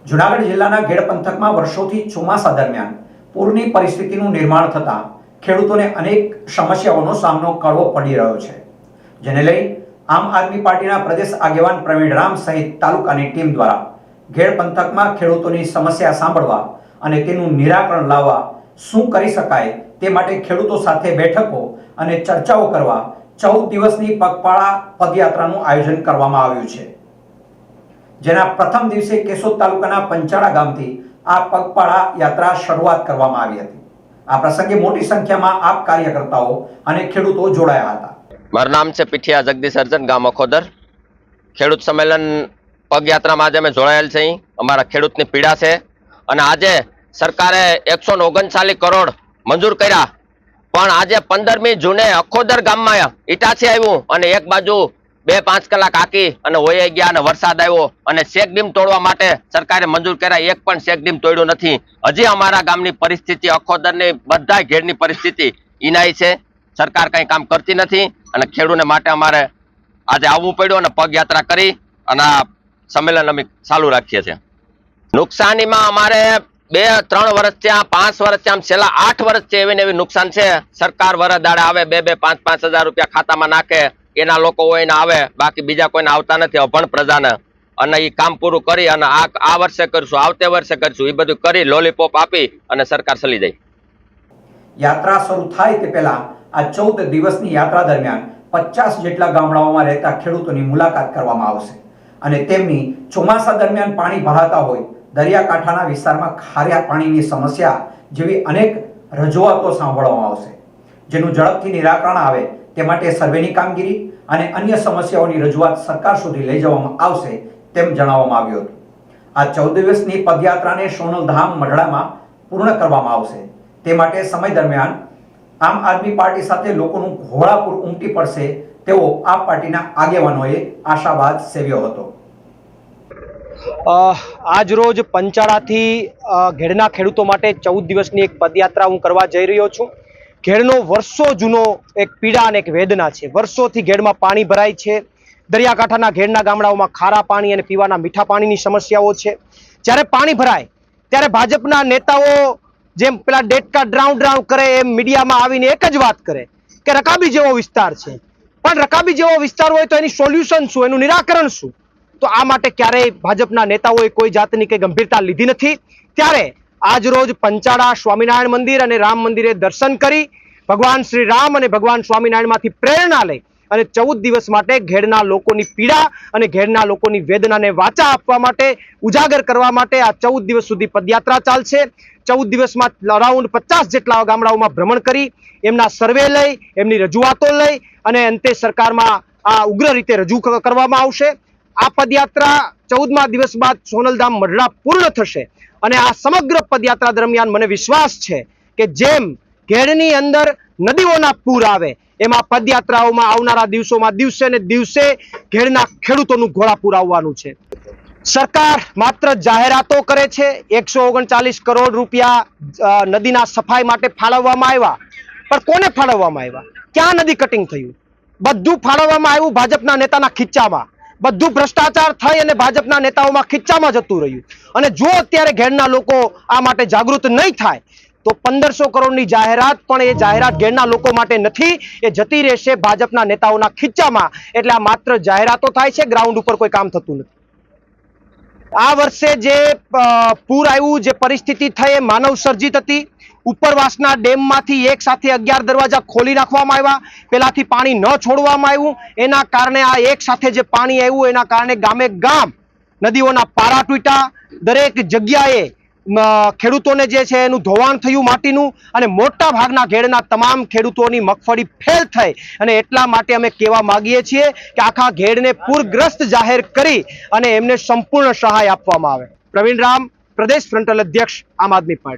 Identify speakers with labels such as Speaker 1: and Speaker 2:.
Speaker 1: જૂનાગઢ જિલ્લાના ગેડ પંથકમાં વર્ષોથી ચોમાસા દરમિયાન પૂરની પરિસ્થિતિનું નિર્માણ થતાં ખેડૂતોને અનેક સમસ્યાઓનો સામનો કરવો પડી રહ્યો છે, જેને લઈ આમ આદમી પાર્ટીના પ્રદેશ આગેવાન પ્રવીણ રામ સહિત તાલુકાની ટીમ દ્વારા ગેડ પંથકમાં ખેડૂતોની સમસ્યા સાંભળવા અને તેનું નિરાકરણ લાવવા શું કરી શકાય તે માટે ખેડૂતો સાથે બેઠકો અને ચર્ચાઓ કરવા 14 દિવસની પગપાળા પદયાત્રાનું આયોજન કરવામાં આવ્યું છે, જેના પ્રથમ દિવસે કેશોદ તાલુકાના પંચાળા ગામથી આ પગપાળા યાત્રા શરૂઆત કરવામાં આવી હતી। આ પ્રસંગે મોટી સંખ્યામાં આપ કાર્યકર્તાઓ અને ખેડૂતો જોડાયા હતા।
Speaker 2: મારું નામ છે પીઠિયા જગદીશ અર્જન, ગામ અખોદર। ખેડૂત સંમેલન પગયાત્રામાં આજે અમે જોડાયેલ છે। અમારા ખેડૂતની પીડા છે અને આજે સરકારે 139 કરોડ મંજૂર કર્યા, પણ આજે 15મી જૂને અખોદર ગામમાં ઈટાચી આવ્યું અને એક બાજુ 2-5 કલાક આકી અને વહી ગયા અને વરસાદ આવ્યો અને શેક ડીમ તોડવા માટે સરકારે મંજૂર કર્યા, એક પણ શેક ડીમ તોડ્યું નથી। હજી અમારા ગામની પરિસ્થિતિ, અખોદરની બધા ઘેરની પરિસ્થિતિ ઈનાઈ છે। સરકાર કંઈ કામ કરતી નથી અને ખેડૂતને માટે અમારે આજે આવવું પડ્યું અને પગયાત્રા કરી અને આ સંમેલન અમે ચાલુ રાખીએ છીએ। નુકસાનીમાં અમારે 2-3 વર્ષથી 5 વર્ષથી આમ છેલ્લા 8 વર્ષથી એવી નુકસાન છે। સરકાર વરદાડે આવે 2-5 હજાર રૂપિયા ખાતામાં નાખે, એના લોકો હોય ને આવે, બાકી બીજા કોઈને આવતા નથી અભણ પ્રજાને, અને એ કામ પૂરું કરી અને આ વર્ષે કરશું, આવતે વર્ષે કરશું, એ બધું કરી લોલીપોપ આપી અને સરકાર ચલી જાય।
Speaker 1: યાત્રા શરૂ થાય તે પહેલા આ 14 દિવસની યાત્રા દરમિયાન 50 જેટલા ગામડાઓમાં રહેતા ખેડૂતોની મુલાકાત કરવામાં આવશે અને તેમની ચોમાસા દરમિયાન પાણી ભરાતા હોય દરિયાકાંઠાના વિસ્તારમાં ખારા પાણીની સમસ્યા જેવી અનેક રજૂઆતો સાંભળવામાં આવશે, જેનું ઝડપથી નિરાકરણ આવે તે માટે સર્વેની કામગીરી અને અન્ય સમસ્યાઓની રજૂઆત સરકાર સુધી લઈ જવામાં આવશે તેમ જણાવવામાં આવ્યું હતું। આ 14 દિવસની પદયાત્રાને સોનલધામ મઢડામાં પૂર્ણ કરવામાં આવશે, તે માટે સમય દરમિયાન આમ આદમી પાર્ટી સાથે લોકોનું ઘોડાપૂર ઉમટી પડશે તેવો આ પાર્ટીના આગેવાનોએ આશાવાદ સેવ્યો હતો।
Speaker 3: આજ રોજ પંચાળાથી ઘેડના ખેડૂતો માટે 14 દિવસની એક પદયાત્રા હું કરવા જઈ રહ્યો છું। ઘેડનો વર્ષો જૂનો એક પીડા અને એક વેદના છે। વર્ષોથી ઘેડમાં પાણી ભરાય છે, દરિયાકાંઠાના ઘેડના ગામડાઓમાં ખારા પાણી અને પીવાના મીઠા પાણીની સમસ્યાઓ છે। જ્યારે પાણી ભરાય ત્યારે ભાજપના નેતાઓ જેમ પેલા ડેટકા ડ્રાઉં કરે એમ મીડિયામાં આવીને એક જ વાત કરે કે રકાબી જેવો વિસ્તાર છે, પણ રકાબી જેવો વિસ્તાર હોય તો એની સોલ્યુશન શું, એનું નિરાકરણ શું? તો આ માટે ક્યારેય ભાજપના નેતાઓએ કોઈ જાતની કઈ ગંભીરતા લીધી નથી। ત્યારે આજ રોજ પંચાળા સ્વામિનારાયણ મંદિર અને રામ મંદિરે દર્શન કરી ભગવાન શ્રી રામ અને ભગવાન સ્વામિનારાયણમાંથી પ્રેરણા લઈ અને 14 દિવસ માટે ઘેડના લોકોની પીડા અને ઘેડના લોકોની વેદનાને વાચા આપવા માટે, ઉજાગર કરવા માટે આ 14 દિવસ સુધી પદયાત્રા ચાલશે। 14 દિવસમાં અરાઉન્ડ 50 જેટલા ગામડાઓમાં ભ્રમણ કરી એમના સર્વે લઈ, એમની રજૂઆતો લઈ અને અંતે સરકારમાં આ ઉગ્ર રીતે રજૂ કરવામાં આવશે। આ પદયાત્રા 14મા દિવસ બાદ સોનલધામ મઢડા પૂર્ણ થશે અને આ સમગ્ર પદયાત્રા દરમિયાન મને વિશ્વાસ છે કે જેમ ઘેડની અંદર નદીઓના પૂર આવે એમાં પદયાત્રાઓમાં આવનારા દિવસોમાં દિવસે ને દિવસે ઘેડના ખેડૂતોનું ઘોડાપૂર આવવાનું છે। સરકાર માત્ર જાહેરાતો કરે છે। 139 કરોડ રૂપિયા નદીના સફાઈ માટે ફાળવવામાં આવ્યા, પણ કોને ફાળવવામાં આવ્યા? ક્યાં નદી કટિંગ થયું? બધું ફાળવવામાં આવ્યું ભાજપના નેતાના ખીચામાં, બધું ભ્રષ્ટાચાર થઈ અને ભાજપના નેતાઓમાં ખીચામાં જતું રહ્યું। અને જો અત્યારે ઘેડના લોકો આ માટે જાગૃત નહીં થાય તો 1500 કરોડની જાહેરાત પણ એ જાહેરાત ઘેડના લોકો માટે નથી, એ જતી રહેશે ભાજપના નેતાઓના ખીચામાં। એટલે આ માત્ર જાહેરાતો થાય છે, ગ્રાઉન્ડ ઉપર કોઈ કામ થતું નથી। આ વર્ષે જે પૂર આવ્યું, જે પરિસ્થિતિ થઈ એ માનવ સર્જિત હતી। ઉપરવાસના ડેમમાંથી એક સાથે 11 દરવાજા ખોલી નાખવામાં આવ્યા, પેલાથી પાણી ન છોડવામાં આવ્યું, એના કારણે આ એક સાથે જે પાણી આવ્યું એના કારણે ગામે ગામ નદીઓના પારા તૂટ્યા। દરેક જગ્યાએ ખેડૂતોને જે છે એનું ધોવાણ થયું માટીનું, અને મોટા ભાગના ઘેડના તમામ ખેડૂતોની મગફળી ફેલ થઈ અને એટલા માટે અમે કહેવા માંગીએ છીએ કે આખા ઘેડને પૂરગ્રસ્ત જાહેર કરી અને એમને સંપૂર્ણ સહાય આપવામાં આવે। પ્રવીણ રામ, પ્રદેશ ફ્રન્ટલ અધ્યક્ષ, આમ આદમી પાર્ટી।